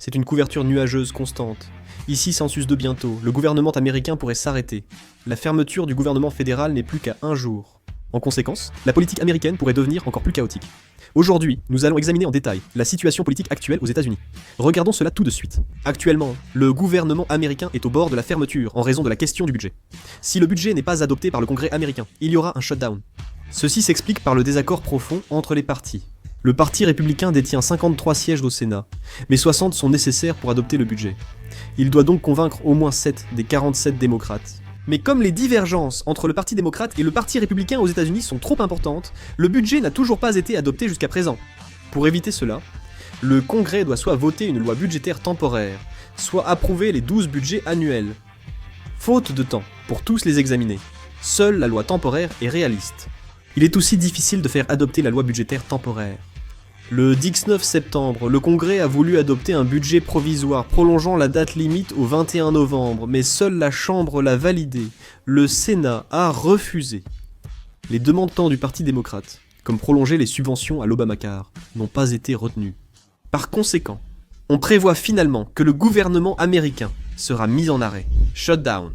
C'est une couverture nuageuse constante. Ici, census de bientôt, le gouvernement américain pourrait s'arrêter. La fermeture du gouvernement fédéral n'est plus qu'à un jour. En conséquence, la politique américaine pourrait devenir encore plus chaotique. Aujourd'hui, nous allons examiner en détail la situation politique actuelle aux États-Unis. Regardons cela tout de suite. Actuellement, le gouvernement américain est au bord de la fermeture en raison de la question du budget. Si le budget n'est pas adopté par le Congrès américain, il y aura un shutdown. Ceci s'explique par le désaccord profond entre les partis. Le parti républicain détient 53 sièges au Sénat, mais 60 sont nécessaires pour adopter le budget. Il doit donc convaincre au moins 7 des 47 démocrates. Mais comme les divergences entre le parti démocrate et le parti républicain aux États-Unis sont trop importantes, le budget n'a toujours pas été adopté jusqu'à présent. Pour éviter cela, le Congrès doit soit voter une loi budgétaire temporaire, soit approuver les 12 budgets annuels. Faute de temps pour tous les examiner, seule la loi temporaire est réaliste. Il est aussi difficile de faire adopter la loi budgétaire temporaire. Le 19 septembre, le Congrès a voulu adopter un budget provisoire prolongeant la date limite au 21 novembre, mais seule la Chambre l'a validé. Le Sénat a refusé. Les demandes tant du Parti démocrate, comme prolonger les subventions à l'Obamacare, n'ont pas été retenues. Par conséquent, on prévoit finalement que le gouvernement américain sera mis en arrêt. Shutdown.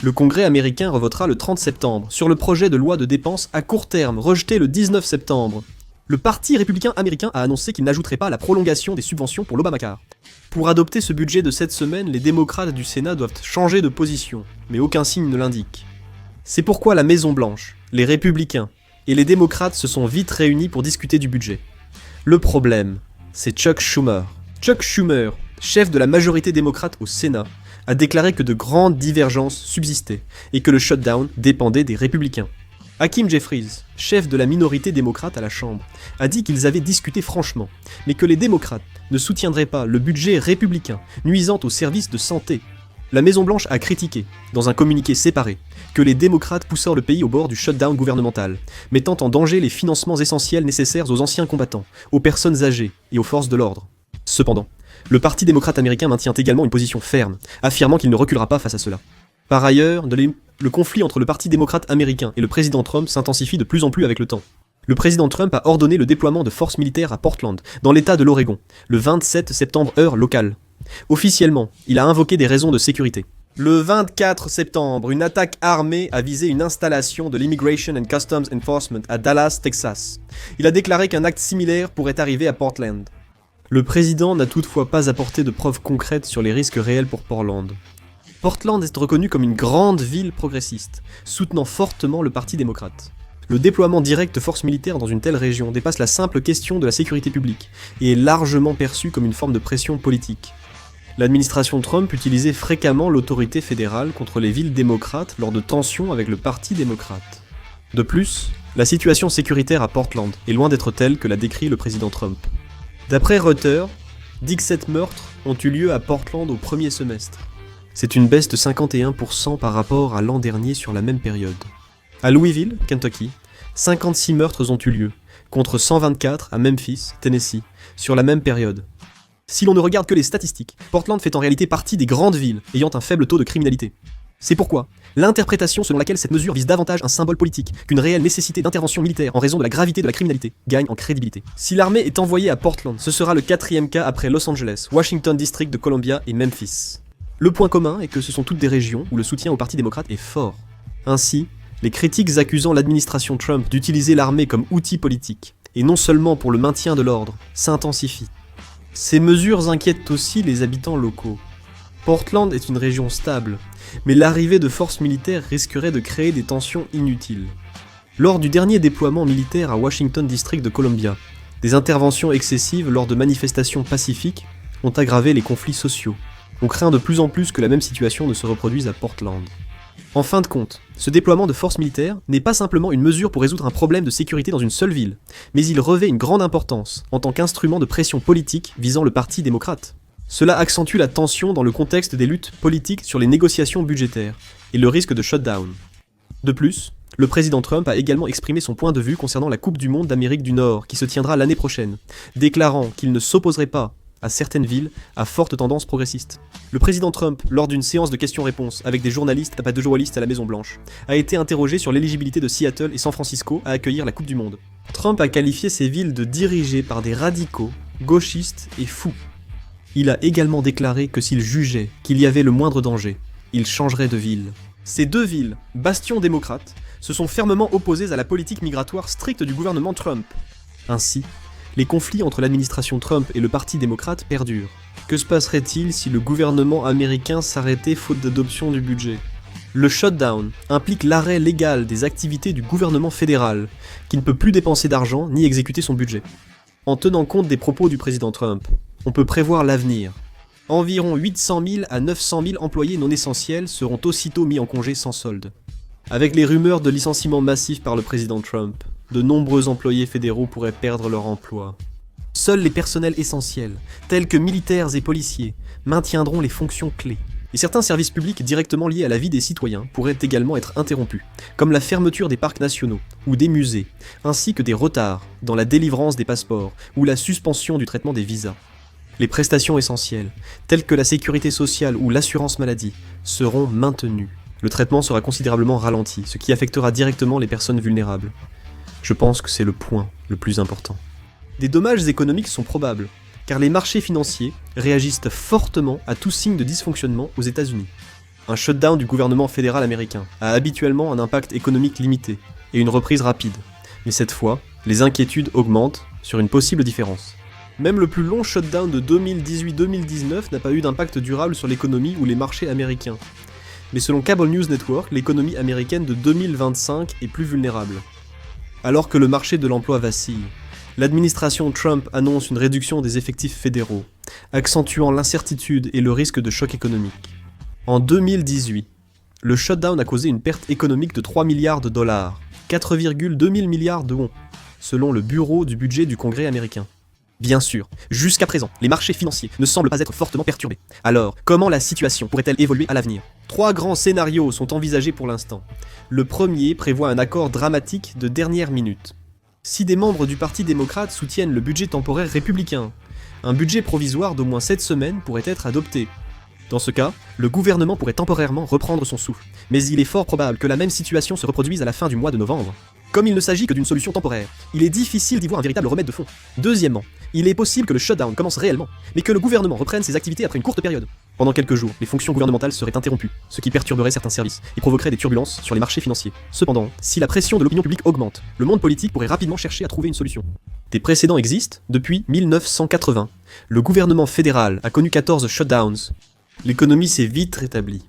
Le Congrès américain revotera le 30 septembre sur le projet de loi de dépenses à court terme rejeté le 19 septembre. Le Parti républicain américain a annoncé qu'il n'ajouterait pas la prolongation des subventions pour l'Obamacare. Pour adopter ce budget de cette semaine, les démocrates du Sénat doivent changer de position, mais aucun signe ne l'indique. C'est pourquoi la Maison-Blanche, les républicains et les démocrates se sont vite réunis pour discuter du budget. Le problème, c'est Chuck Schumer. Chuck Schumer, chef de la majorité démocrate au Sénat, a déclaré que de grandes divergences subsistaient et que le shutdown dépendait des républicains. Hakeem Jeffries, chef de la minorité démocrate à la Chambre, a dit qu'ils avaient discuté franchement, mais que les démocrates ne soutiendraient pas le budget républicain nuisant aux services de santé. La Maison-Blanche a critiqué, dans un communiqué séparé, que les démocrates poussèrent le pays au bord du shutdown gouvernemental, mettant en danger les financements essentiels nécessaires aux anciens combattants, aux personnes âgées et aux forces de l'ordre. Cependant, le Parti démocrate américain maintient également une position ferme, affirmant qu'il ne reculera pas face à cela. Par ailleurs, le conflit entre le Parti démocrate américain et le président Trump s'intensifie de plus en plus avec le temps. Le président Trump a ordonné le déploiement de forces militaires à Portland, dans l'état de l'Oregon, le 27 septembre heure locale. Officiellement, il a invoqué des raisons de sécurité. Le 24 septembre, une attaque armée a visé une installation de l'Immigration and Customs Enforcement à Dallas, Texas. Il a déclaré qu'un acte similaire pourrait arriver à Portland. Le président n'a toutefois pas apporté de preuves concrètes sur les risques réels pour Portland. Portland est reconnu comme une grande ville progressiste, soutenant fortement le Parti démocrate. Le déploiement direct de forces militaires dans une telle région dépasse la simple question de la sécurité publique et est largement perçu comme une forme de pression politique. L'administration Trump utilisait fréquemment l'autorité fédérale contre les villes démocrates lors de tensions avec le Parti démocrate. De plus, la situation sécuritaire à Portland est loin d'être telle que l'a décrit le président Trump. D'après Reuters, 17 meurtres ont eu lieu à Portland au premier semestre. C'est une baisse de 51% par rapport à l'an dernier sur la même période. À Louisville, Kentucky, 56 meurtres ont eu lieu, contre 124 à Memphis, Tennessee, sur la même période. Si l'on ne regarde que les statistiques, Portland fait en réalité partie des grandes villes ayant un faible taux de criminalité. C'est pourquoi l'interprétation selon laquelle cette mesure vise davantage un symbole politique qu'une réelle nécessité d'intervention militaire en raison de la gravité de la criminalité gagne en crédibilité. Si l'armée est envoyée à Portland, ce sera le 4e cas après Los Angeles, Washington District de Columbia et Memphis. Le point commun est que ce sont toutes des régions où le soutien au Parti démocrate est fort. Ainsi, les critiques accusant l'administration Trump d'utiliser l'armée comme outil politique, et non seulement pour le maintien de l'ordre, s'intensifient. Ces mesures inquiètent aussi les habitants locaux. Portland est une région stable, mais l'arrivée de forces militaires risquerait de créer des tensions inutiles. Lors du dernier déploiement militaire à Washington District de Columbia, des interventions excessives lors de manifestations pacifiques ont aggravé les conflits sociaux. On craint de plus en plus que la même situation ne se reproduise à Portland. En fin de compte, ce déploiement de forces militaires n'est pas simplement une mesure pour résoudre un problème de sécurité dans une seule ville, mais il revêt une grande importance en tant qu'instrument de pression politique visant le Parti démocrate. Cela accentue la tension dans le contexte des luttes politiques sur les négociations budgétaires et le risque de shutdown. De plus, le président Trump a également exprimé son point de vue concernant la Coupe du Monde d'Amérique du Nord qui se tiendra l'année prochaine, déclarant qu'il ne s'opposerait pas à certaines villes à forte tendance progressiste. Le président Trump, lors d'une séance de questions-réponses avec des journalistes à la Maison-Blanche, a été interrogé sur l'éligibilité de Seattle et San Francisco à accueillir la Coupe du Monde. Trump a qualifié ces villes de dirigées par des radicaux, gauchistes et fous. Il a également déclaré que s'il jugeait qu'il y avait le moindre danger, il changerait de ville. Ces deux villes, bastions démocrates, se sont fermement opposées à la politique migratoire stricte du gouvernement Trump. Ainsi, les conflits entre l'administration Trump et le Parti démocrate perdurent. Que se passerait-il si le gouvernement américain s'arrêtait faute d'adoption du budget ? Le shutdown implique l'arrêt légal des activités du gouvernement fédéral, qui ne peut plus dépenser d'argent ni exécuter son budget. En tenant compte des propos du président Trump, on peut prévoir l'avenir. Environ 800 000 à 900 000 employés non essentiels seront aussitôt mis en congé sans solde. Avec les rumeurs de licenciements massifs par le président Trump, de nombreux employés fédéraux pourraient perdre leur emploi. Seuls les personnels essentiels, tels que militaires et policiers, maintiendront les fonctions clés. Et certains services publics directement liés à la vie des citoyens pourraient également être interrompus, comme la fermeture des parcs nationaux ou des musées, ainsi que des retards dans la délivrance des passeports ou la suspension du traitement des visas. Les prestations essentielles, telles que la sécurité sociale ou l'assurance maladie, seront maintenues. Le traitement sera considérablement ralenti, ce qui affectera directement les personnes vulnérables. Je pense que c'est le point le plus important. Des dommages économiques sont probables, car les marchés financiers réagissent fortement à tout signe de dysfonctionnement aux États-Unis. Un shutdown du gouvernement fédéral américain a habituellement un impact économique limité et une reprise rapide, mais cette fois, les inquiétudes augmentent sur une possible différence. Même le plus long shutdown de 2018-2019 n'a pas eu d'impact durable sur l'économie ou les marchés américains. Mais selon Cable News Network, l'économie américaine de 2025 est plus vulnérable. Alors que le marché de l'emploi vacille, l'administration Trump annonce une réduction des effectifs fédéraux, accentuant l'incertitude et le risque de choc économique. En 2018, le shutdown a causé une perte économique de 3 milliards de dollars, 4,2 milliards de won, selon le bureau du budget du Congrès américain. Bien sûr, jusqu'à présent, les marchés financiers ne semblent pas être fortement perturbés. Alors, comment la situation pourrait-elle évoluer à l'avenir ? 3 grands scénarios sont envisagés pour l'instant. Le premier prévoit un accord dramatique de dernière minute. Si des membres du Parti démocrate soutiennent le budget temporaire républicain, un budget provisoire d'au moins 7 semaines pourrait être adopté. Dans ce cas, le gouvernement pourrait temporairement reprendre son souffle, mais il est fort probable que la même situation se reproduise à la fin du mois de novembre. Comme il ne s'agit que d'une solution temporaire, il est difficile d'y voir un véritable remède de fond. Deuxièmement, il est possible que le shutdown commence réellement, mais que le gouvernement reprenne ses activités après une courte période. Pendant quelques jours, les fonctions gouvernementales seraient interrompues, ce qui perturberait certains services et provoquerait des turbulences sur les marchés financiers. Cependant, si la pression de l'opinion publique augmente, le monde politique pourrait rapidement chercher à trouver une solution. Des précédents existent depuis 1980. Le gouvernement fédéral a connu 14 shutdowns. L'économie s'est vite rétablie.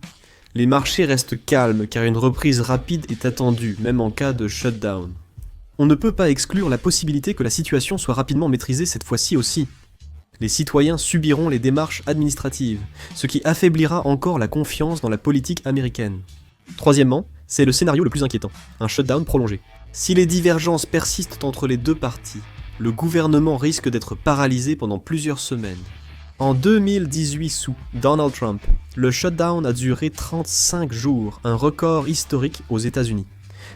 Les marchés restent calmes car une reprise rapide est attendue, même en cas de shutdown. On ne peut pas exclure la possibilité que la situation soit rapidement maîtrisée cette fois-ci aussi. Les citoyens subiront les démarches administratives, ce qui affaiblira encore la confiance dans la politique américaine. Troisièmement, c'est le scénario le plus inquiétant, un shutdown prolongé. Si les divergences persistent entre les deux parties, le gouvernement risque d'être paralysé pendant plusieurs semaines. En 2018 sous Donald Trump, le shutdown a duré 35 jours, un record historique aux États-Unis.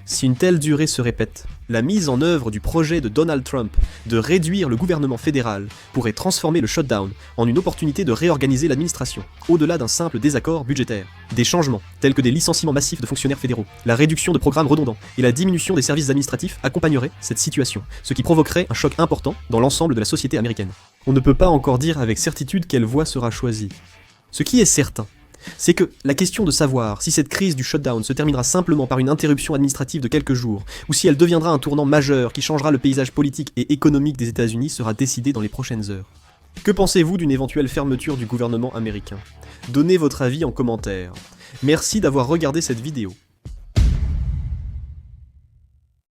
Si une telle durée se répète, la mise en œuvre du projet de Donald Trump de réduire le gouvernement fédéral pourrait transformer le shutdown en une opportunité de réorganiser l'administration, au-delà d'un simple désaccord budgétaire. Des changements, tels que des licenciements massifs de fonctionnaires fédéraux, la réduction de programmes redondants et la diminution des services administratifs accompagneraient cette situation, ce qui provoquerait un choc important dans l'ensemble de la société américaine. On ne peut pas encore dire avec certitude quelle voie sera choisie. Ce qui est certain, c'est que la question de savoir si cette crise du shutdown se terminera simplement par une interruption administrative de quelques jours, ou si elle deviendra un tournant majeur qui changera le paysage politique et économique des États-Unis sera décidée dans les prochaines heures. Que pensez-vous d'une éventuelle fermeture du gouvernement américain ? Donnez votre avis en commentaire. Merci d'avoir regardé cette vidéo.